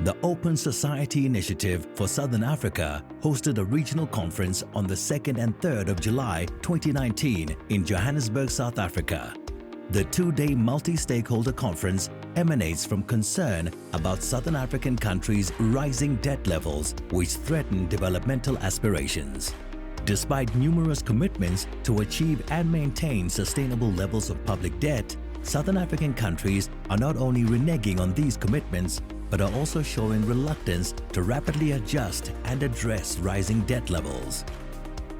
The Open Society Initiative for Southern Africa hosted a regional conference on the 2nd and 3rd of July 2019 in Johannesburg, South Africa. The two-day multi-stakeholder conference emanates from concern about Southern African countries' rising debt levels which threaten developmental aspirations. Despite numerous commitments to achieve and maintain sustainable levels of public debt, Southern African countries are not only reneging on these commitments, but are also showing reluctance to rapidly adjust and address rising debt levels.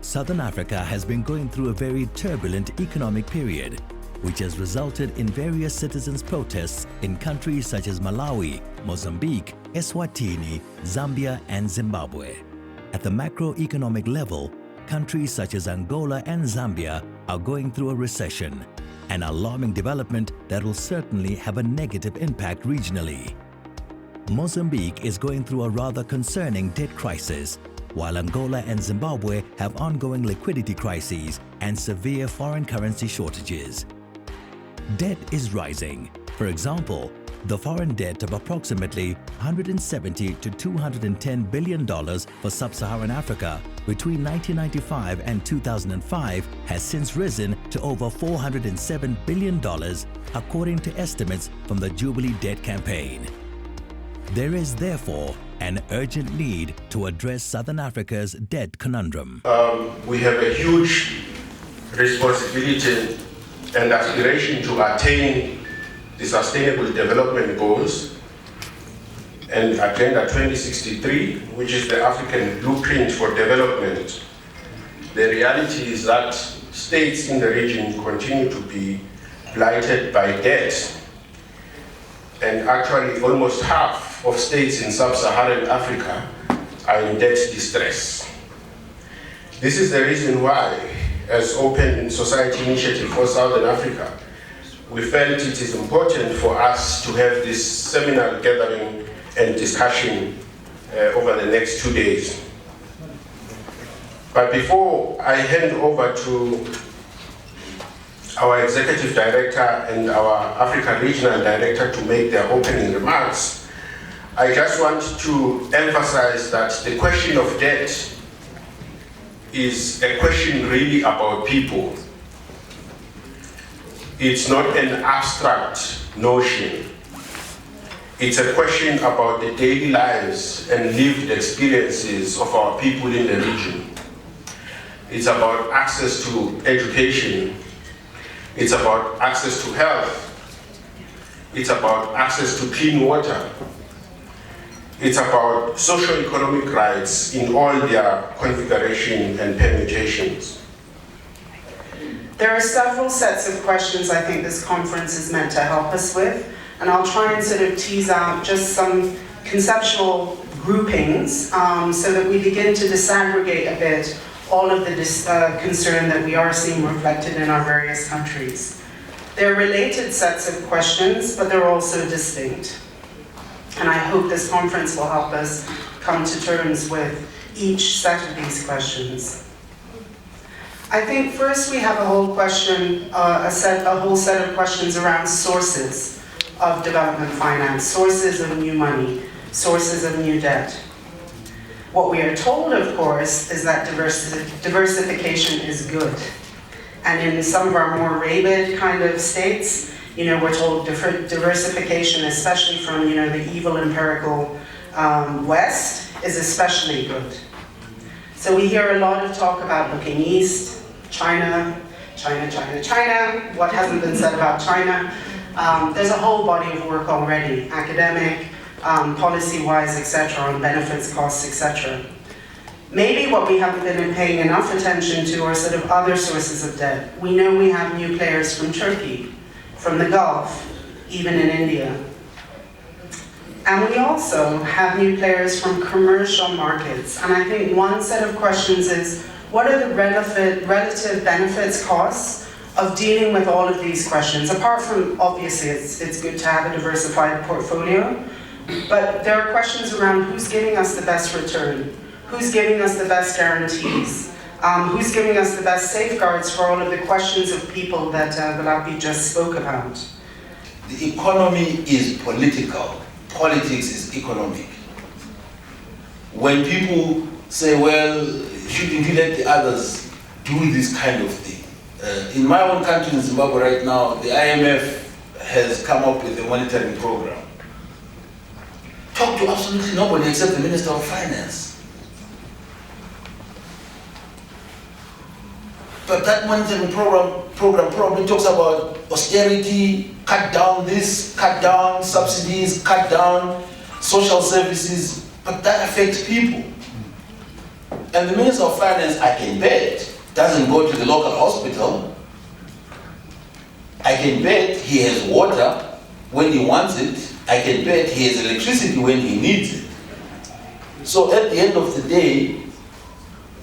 Southern Africa has been going through a very turbulent economic period, which has resulted in various citizens' protests in countries such as Malawi, Mozambique, Eswatini, Zambia and Zimbabwe. At the macroeconomic level, countries such as Angola and Zambia are going through a recession, an alarming development that will certainly have a negative impact regionally. Mozambique is going through a rather concerning debt crisis, while Angola and Zimbabwe have ongoing liquidity crises and severe foreign currency shortages. Debt is rising. For example, the foreign debt of approximately $170 to $210 billion for sub-Saharan Africa between 1995 and 2005 has since risen to over $407 billion, according to estimates from the Jubilee Debt Campaign. There is therefore an urgent need to address Southern Africa's debt conundrum. We have a huge responsibility and aspiration to attain the Sustainable Development Goals and Agenda 2063, which is the African Blueprint for Development. The reality is that states in the region continue to be blighted by debt, and actually almost half of states in sub-Saharan Africa are in debt distress. This is the reason why, as Open Society Initiative for Southern Africa, we felt it is important for us to have this seminar gathering and discussion over the next 2 days. But before I hand over to our Executive Director and our Africa Regional Director to make their opening remarks, I just want to emphasize that the question of debt is a question really about people. It's not an abstract notion. It's a question about the daily lives and lived experiences of our people in the region. It's about access to education. It's about access to health. It's about access to clean water. It's about socio-economic rights in all their configuration and permutations. There are several sets of questions I think this conference is meant to help us with, and I'll try and sort of tease out just some conceptual groupings so that we begin to disaggregate a bit all of the concern that we are seeing reflected in our various countries. They're related sets of questions, but they're also distinct. And I hope this conference will help us come to terms with each set of these questions. I think first we have a whole question, a whole set of questions around sources of development finance, sources of new money, sources of new debt. What we are told, of course, is that diversification is good. And in some of our more rabid kind of states, we're told diversification, especially from, the evil empirical West, is especially good. So we hear a lot of talk about looking east, China, what hasn't been said about China? There's a whole body of work already, academic, policy-wise, etc., on benefits, costs, etc. Maybe what we haven't been paying enough attention to are sort of other sources of debt. We know we have new players from Turkey, from the Gulf, even in India. And we also have new players from commercial markets. And I think one set of questions is, what are the relative benefits, costs of dealing with all of these questions? Apart from, obviously, it's good to have a diversified portfolio, but there are questions around who's giving us the best return, who's giving us the best guarantees, who's giving us the best safeguards for all of the questions of people that Valapi just spoke about. The economy is political. politics is economic. When people say, well, shouldn't you let the others do this kind of thing? In my own country, in Zimbabwe right now, the IMF has come up with a monitoring program. Talk to absolutely nobody except the Minister of Finance. But that monitoring program probably talks about austerity, cut down this, cut down subsidies, cut down social services, but that affects people. And the Minister of Finance, I can bet, doesn't go to the local hospital. I can bet he has water when he wants it. I can bet he has electricity when he needs it. So at the end of the day,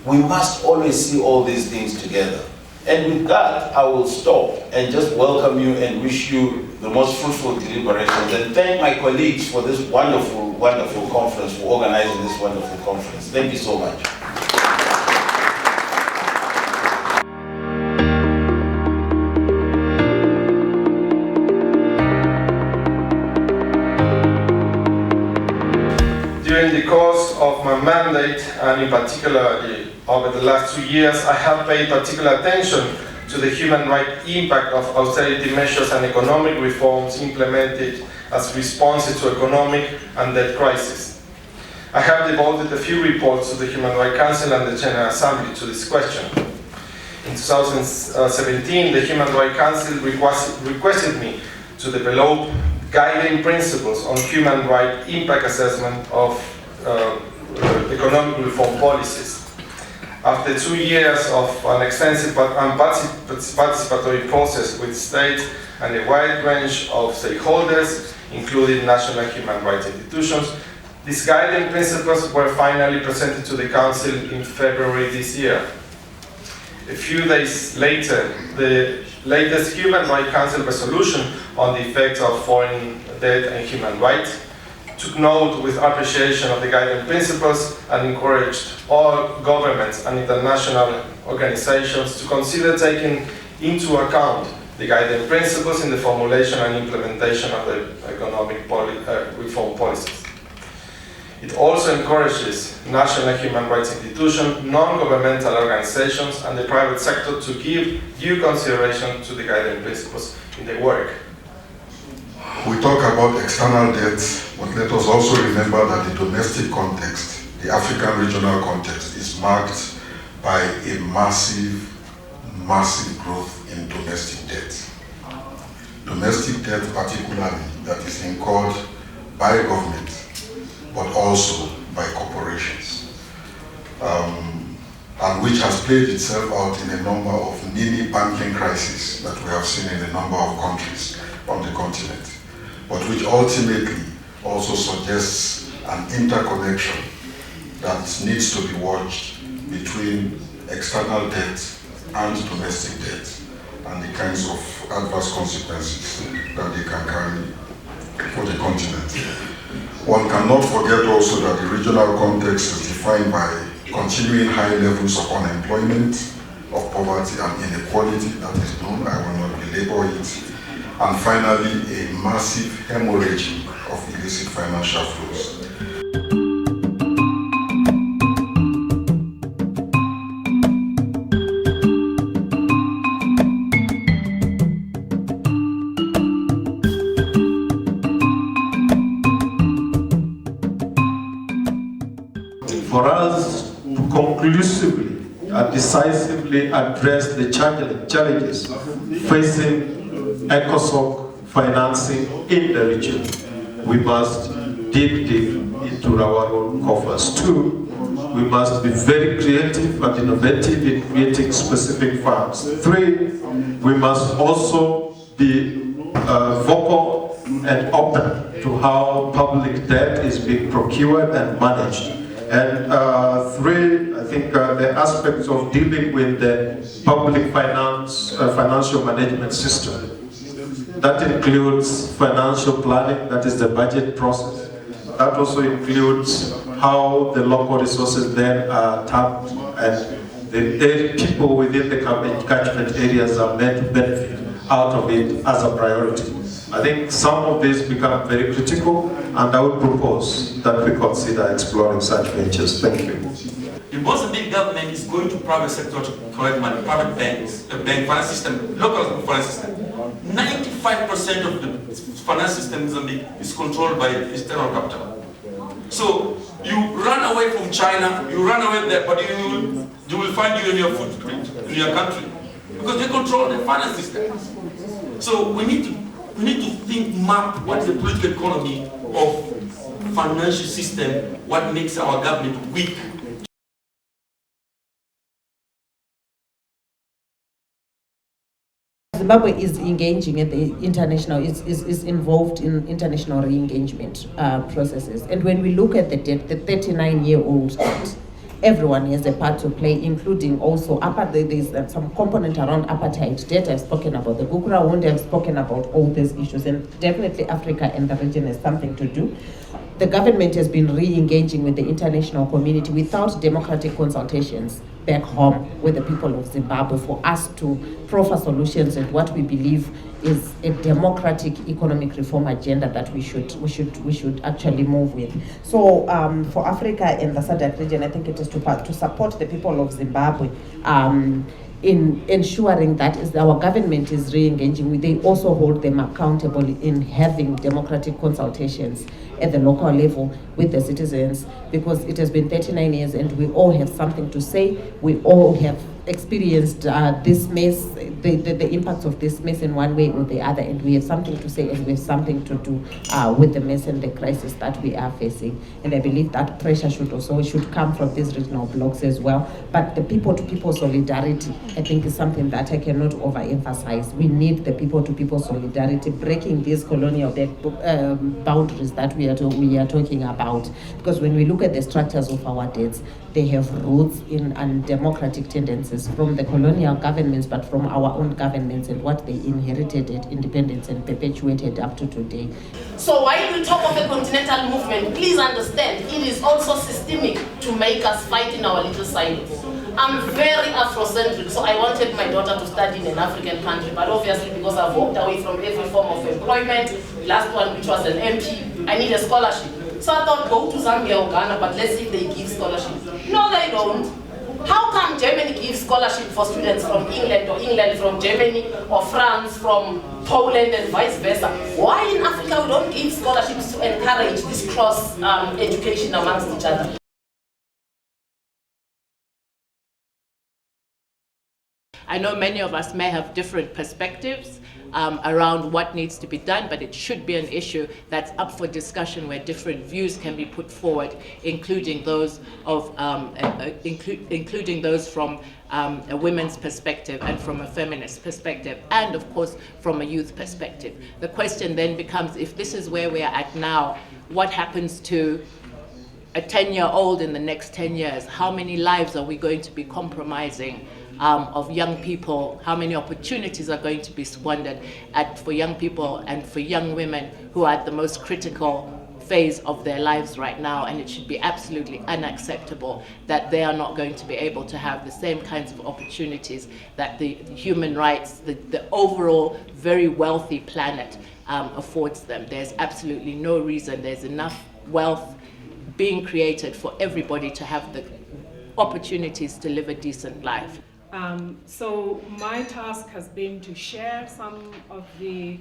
we must always see all these things together. And with that, I will stop and just welcome you and wish you the most fruitful deliberations, and thank my colleagues for this wonderful, wonderful conference, for organizing this wonderful conference. Thank you so much. During the course of my mandate, and in particular over the last 2 years, I have paid particular attention to the human rights impact of austerity measures and economic reforms implemented as responses to economic and debt crisis. I have devoted a few reports to the Human Rights Council and the General Assembly to this question. In 2017, the Human Rights Council requested me to develop guiding principles on human rights impact assessment of economic reform policies. After 2 years of an extensive and participatory process with states and a wide range of stakeholders, including national human rights institutions, these guiding principles were finally presented to the Council in February this year. A few days later, the latest Human Rights Council resolution on the effects of foreign debt and human rights took note with appreciation of the guiding principles and encouraged all governments and international organizations to consider taking into account the guiding principles in the formulation and implementation of the economic reform policies. It also encourages national human rights institutions, non-governmental organizations, and the private sector to give due consideration to the guiding principles in their work. We talk about external debt, but let us also remember that the domestic context, the African regional context, is marked by a massive growth in domestic debt. Domestic debt particularly that is incurred by government, but also by corporations, and which has played itself out in a number of mini banking crises that we have seen in a number of countries on the continent, but which ultimately also suggests an interconnection that needs to be watched between external debt and domestic debt, and the kinds of adverse consequences that they can carry for the continent. One cannot forget also that the regional context is defined by continuing high levels of unemployment, of poverty and inequality that is known, I will not belabor it, and finally a massive hemorrhaging of illicit financial flows. For us to conclusively and decisively address the challenges facing ECOSOC financing in the region, we must dig into our own coffers. 2, we must be very creative and innovative in creating specific funds. 3, we must also be vocal and open to how public debt is being procured and managed. And 3, I think the aspects of dealing with the public financial management system. That includes financial planning, that is the budget process. That also includes how the local resources then are tapped and the people within the catchment areas are meant to benefit out of it as a priority. I think some of these become very critical, and I would propose that we consider exploring such ventures. Thank you. The Mozambique government is going to private sector to collect money, private banks, the bank finance system, local finance system. 95% of the finance system in Mozambique is controlled by external capital. So you run away from China, you run away there, but you will find you in your footprint, in your country, because they control the finance system. So we need to think, map what is the political economy of financial system, what makes our government weak. Zimbabwe is engaging at the international, is involved in international re-engagement processes. And when we look at the debt, the 39-year-old debt, everyone has a part to play, including also there's some component around apartheid debt. I've spoken about the Gukura wound, I've spoken about all these issues, and definitely Africa and the region has something to do. The government has been re-engaging with the international community without democratic consultations back home with the people of Zimbabwe for us to proffer solutions and what we believe is a democratic economic reform agenda that we should actually move with. So for Africa and the SADC region, I think it is to support the people of Zimbabwe in ensuring that as our government is re-engaging, they also hold them accountable in having democratic consultations at the local level with the citizens, because it has been 39 years and we all have something to say. We all have experienced this mess, the impacts of this mess in one way or the other, and we have something to say and we have something to do with the mess and the crisis that we are facing. And I believe that pressure should come from these regional blocs as well. But the people-to-people solidarity, I think, is something that I cannot overemphasize. We need the people-to-people solidarity, breaking these colonial boundaries that we are talking about. Because when we look at the structures of our debts, they have roots in undemocratic tendencies from the colonial governments, but from our own governments and what they inherited at independence and perpetuated up to today. So while we talk of a continental movement, please understand it is also systemic to make us fight in our little silos. I'm very Afrocentric, so I wanted my daughter to study in an African country, but obviously because I've walked away from every form of employment, last one which was an MP, I need a scholarship. So I thought, go to Zambia or Ghana, but let's see if they give scholarships. No, they don't. How come Germany gives scholarship for students from England, or England from Germany, or France from Poland, and vice versa? Why in Africa we don't give scholarships to encourage this cross education amongst each other? I know many of us may have different perspectives around what needs to be done, but it should be an issue that's up for discussion where different views can be put forward, including those of including those from a women's perspective and from a feminist perspective, and of course from a youth perspective. The question then becomes, if this is where we are at now, what happens to a 10-year-old in the next 10 years? How many lives are we going to be compromising of young people? How many opportunities are going to be squandered for young people and for young women who are at the most critical phase of their lives right now? And it should be absolutely unacceptable that they are not going to be able to have the same kinds of opportunities that the human rights, the overall very wealthy planet affords them. There's absolutely no reason. There's enough wealth being created for everybody to have the opportunities to live a decent life. So my task has been to share some of the,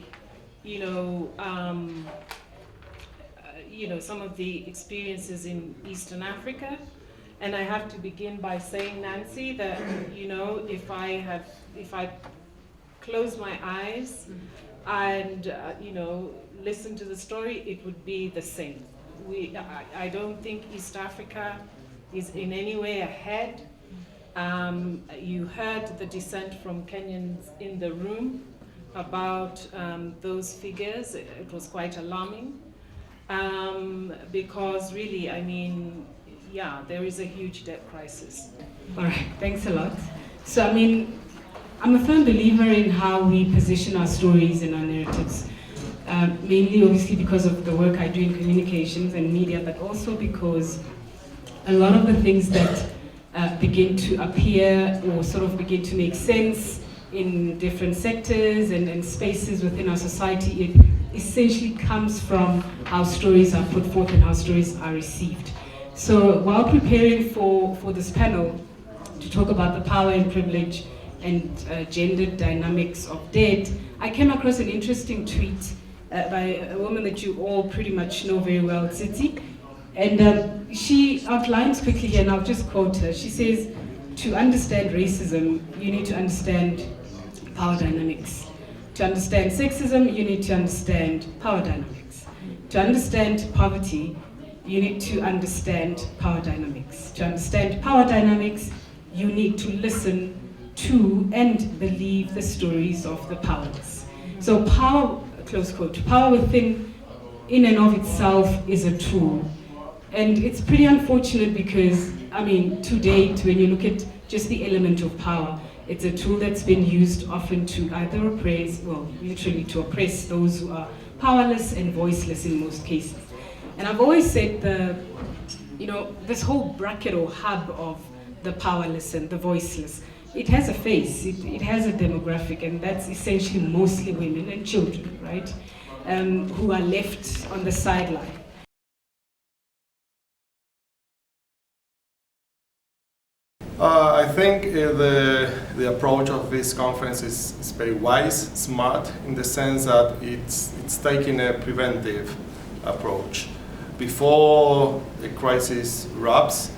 some of the experiences in Eastern Africa, and I have to begin by saying, Nancy, that if I close my eyes and listen to the story, it would be the same. I don't think East Africa is in any way ahead. You heard the dissent from Kenyans in the room about those figures. It was quite alarming because really, there is a huge debt crisis. All right, thanks a lot. So, I'm a firm believer in how we position our stories and our narratives. Mainly, obviously, because of the work I do in communications and media, but also because a lot of the things that begin to appear or sort of begin to make sense in different sectors and spaces within our society, it essentially comes from how stories are put forth and how stories are received. So while preparing for this panel to talk about the power and privilege and gendered dynamics of debt, I came across an interesting tweet by a woman that you all pretty much know very well, Tsitsi. And she outlines quickly here, and I'll just quote her. She says, to understand racism, you need to understand power dynamics. To understand sexism, you need to understand power dynamics. To understand poverty, you need to understand power dynamics. To understand power dynamics, you need to listen to and believe the stories of the powerless. So power, close quote, power within, in and of itself is a tool. And it's pretty unfortunate because, I mean, to date, when you look at just the element of power, it's a tool that's been used often to either oppress, well, literally to oppress those who are powerless and voiceless in most cases. And I've always said this whole bracket or hub of the powerless and the voiceless, it has a face, it has a demographic, and that's essentially mostly women and children, right? Who are left on the sideline. I think the approach of this conference is very wise, smart, in the sense that it's taking a preventive approach. Before the crisis erupts,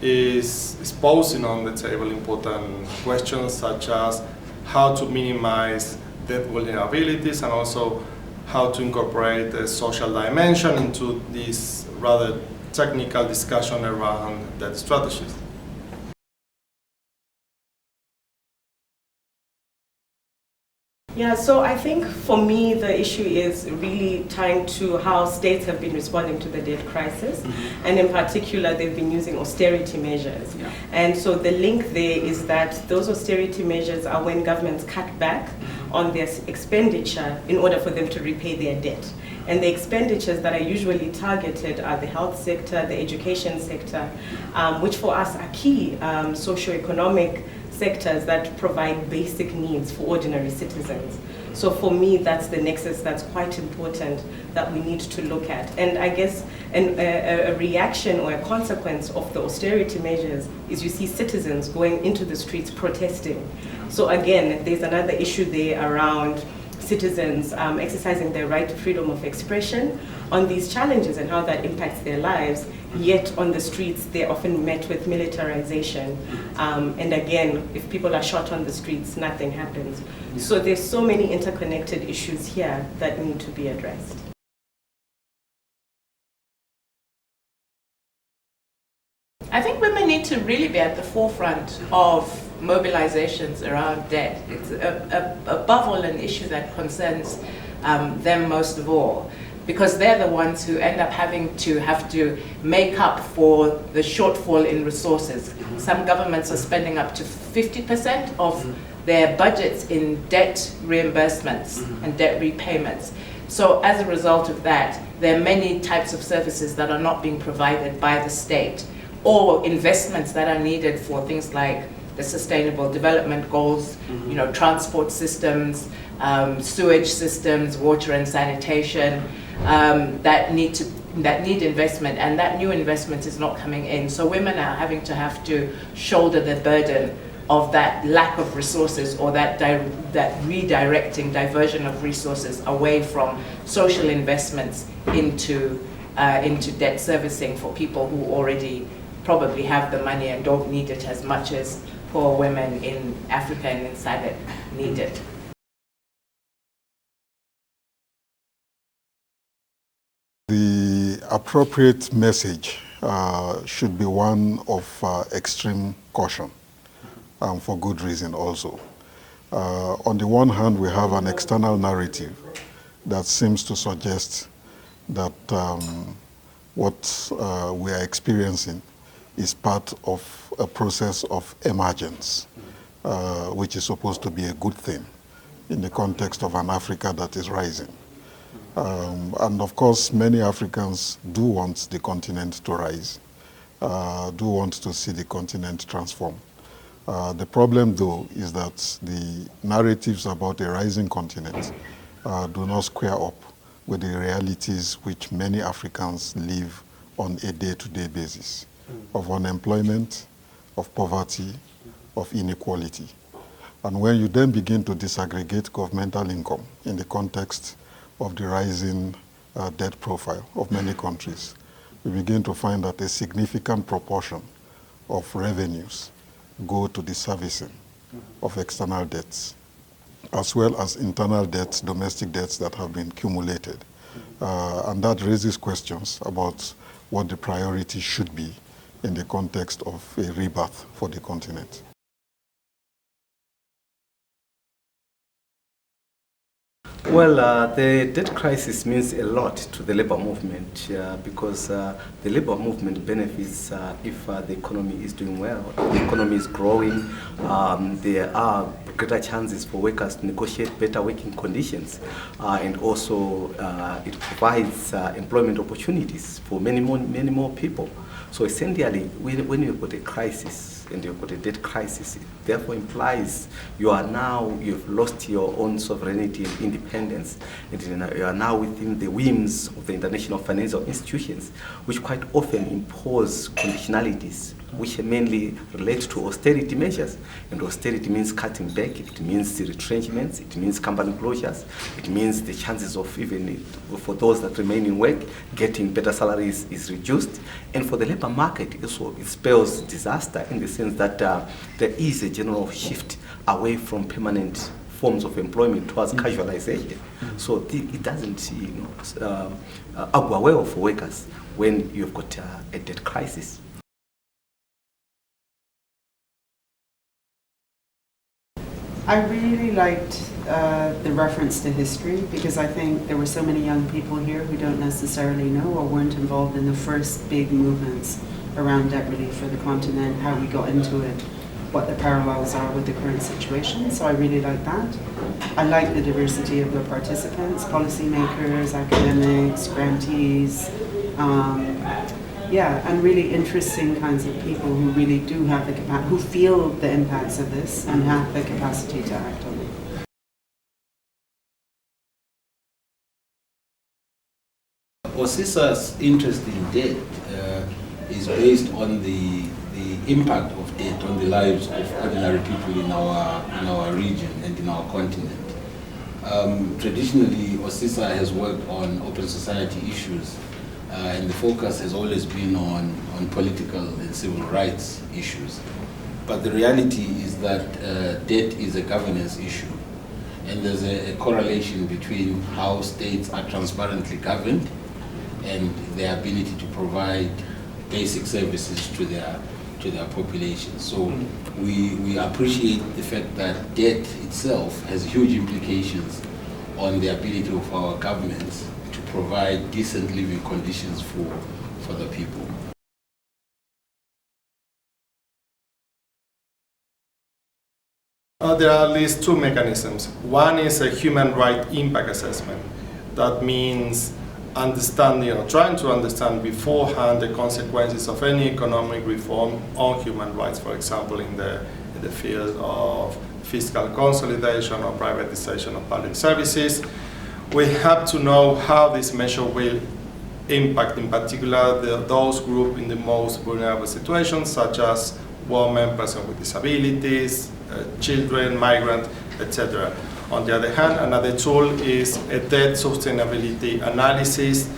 is posing on the table important questions such as how to minimize debt vulnerabilities and also how to incorporate the social dimension into this rather technical discussion around debt strategies. Yeah, so I think for me the issue is really tying to how states have been responding to the debt crisis, and in particular they've been using austerity measures. Yeah. And so the link there is that those austerity measures are when governments cut back on their expenditure in order for them to repay their debt. And the expenditures that are usually targeted are the health sector, the education sector, which for us are key socioeconomic sectors that provide basic needs for ordinary citizens. So for me, that's the nexus that's quite important that we need to look at. And I guess a reaction or a consequence of the austerity measures is you see citizens going into the streets protesting. So again, there's another issue there around citizens exercising their right to freedom of expression on these challenges and how that impacts their lives, yet on the streets they're often met with militarization. And again, if people are shot on the streets, nothing happens. So there's so many interconnected issues here that need to be addressed. I think women need to really be at the forefront of mobilizations around debt. It's above all an issue that concerns them most of all, because they're the ones who end up having to make up for the shortfall in resources. Some governments are spending up to 50% of their budgets in debt reimbursements and debt repayments. So as a result of that, there are many types of services that are not being provided by the state, or investments that are needed for things like the sustainable development goals, transport systems, sewage systems, water and sanitation, that need investment, and that new investment is not coming in. So women are having to shoulder the burden of that lack of resources, or that redirecting, diversion of resources away from social investments into debt servicing for people who already probably have the money and don't need it as much as poor women in Africa and in SADC need it. The appropriate message should be one of extreme caution, for good reason also. On the one hand, we have an external narrative that seems to suggest that what we are experiencing is part of a process of emergence, which is supposed to be a good thing in the context of an Africa that is rising. And of course, many Africans do want the continent to rise, do want to see the continent transform. The problem, though, is that the narratives about a rising continent do not square up with the realities which many Africans live on a day-to-day basis, of unemployment, of poverty, of inequality. And when you then begin to disaggregate governmental income in the context of the rising debt profile of many countries, we begin to find that a significant proportion of revenues go to the servicing of external debts, as well as internal debts, domestic debts that have been accumulated. And that raises questions about what the priority should be in the context of a rebirth for the continent. Well, the debt crisis means a lot to the labor movement because the labor movement benefits if the economy is doing well, the economy is growing, there are greater chances for workers to negotiate better working conditions, and also it provides employment opportunities for many more people. So essentially, when you've got a crisis, and you've got a debt crisis, it therefore implies you've lost your own sovereignty and independence, and you are now within the whims of the international financial institutions, which quite often impose conditionalities which mainly relate to austerity measures. And austerity means cutting back, it means the retrenchments, it means company closures, it means the chances of even for those that remain in work, getting better salaries is reduced. And for the labor market, also it spells disaster in the sense that there is a general shift away from permanent forms of employment towards casualization. So it doesn't augur well for workers when you've got a debt crisis. I really liked the reference to history because I think there were so many young people here who don't necessarily know or weren't involved in the first big movements around debt relief for the continent, how we got into it, what the parallels are with the current situation. So I really like that. I like the diversity of the participants, policymakers, academics, grantees, and really interesting kinds of people who really do have the capacity, who feel the impacts of this and have the capacity to act on it. OSISA's interest in debt is based on the impact of debt on the lives of ordinary people in our region and in our continent. Traditionally, OSISA has worked on open society issues, and the focus has always been on political and civil rights issues. But the reality is that debt is a governance issue, and there's a correlation between how states are transparently governed and their ability to provide basic services to their population. So we appreciate the fact that debt itself has huge implications on the ability of our governments to provide decent living conditions for the people. There are at least two mechanisms. One is a human right impact assessment. That means understanding, trying to understand beforehand the consequences of any economic reform on human rights, for example, in the field of fiscal consolidation or privatization of public services. We have to know how this measure will impact, in particular, those groups in the most vulnerable situations, such as women, persons with disabilities, children, migrants, etc. On the other hand, another tool is a debt sustainability analysis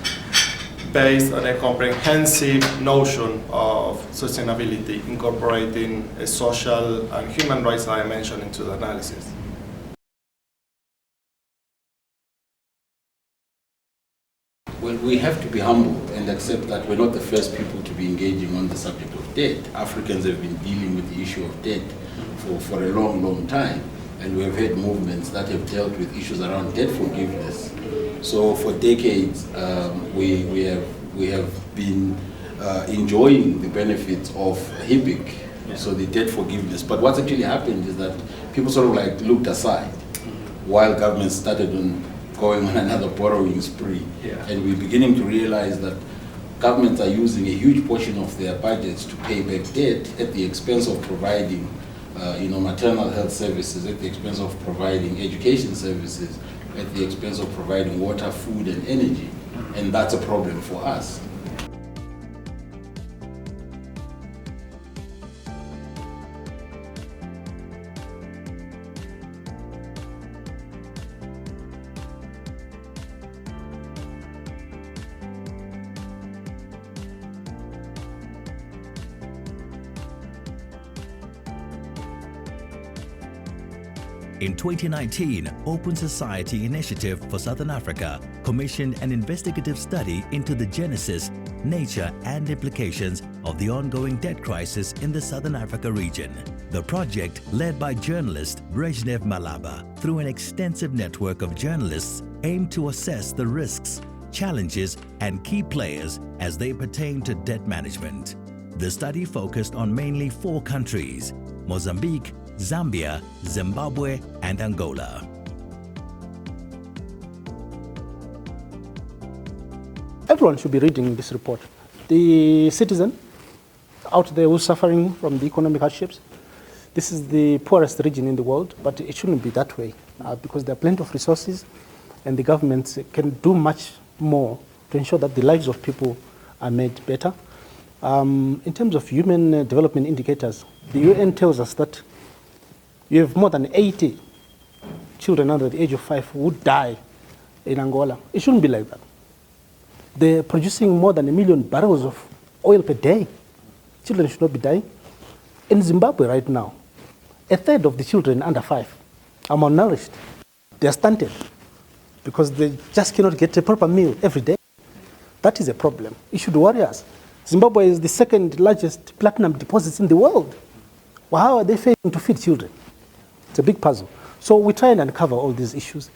based on a comprehensive notion of sustainability, incorporating a social and human rights dimension into the analysis. Well, we have to be humble and accept that we're not the first people to be engaging on the subject of debt. Africans have been dealing with the issue of debt for a long, long time. And we have had movements that have dealt with issues around debt forgiveness. So for decades, we have been enjoying the benefits of HIPC, so the debt forgiveness. But what's actually happened is that people sort of like looked aside while governments started going on another borrowing spree. And we're beginning to realize that governments are using a huge portion of their budgets to pay back debt at the expense of providing maternal health services, at the expense of providing education services, at the expense of providing water, food, and energy. And that's a problem for us. In 2019, Open Society Initiative for Southern Africa commissioned an investigative study into the genesis, nature and implications of the ongoing debt crisis in the Southern Africa region. The project, led by journalist Brezhnev Malaba, through an extensive network of journalists, aimed to assess the risks, challenges and key players as they pertain to debt management. The study focused on mainly 4 countries: Mozambique, Zambia, Zimbabwe and Angola. Everyone should be reading this report. The citizen out there who's suffering from the economic hardships, this is the poorest region in the world, but it shouldn't be that way because there are plenty of resources and the governments can do much more to ensure that the lives of people are made better. In terms of human development indicators, the UN tells us that you have more than 80 children under the age of 5 who die in Angola. It shouldn't be like that. They're producing more than 1 million barrels of oil per day. Children should not be dying. In Zimbabwe right now, 1/3 of the children under 5 are malnourished. They're stunted because they just cannot get a proper meal every day. That is a problem. It should worry us. Zimbabwe is the 2nd largest platinum deposits in the world. Well, how are they failing to feed children? It's a big puzzle. So we try and uncover all these issues.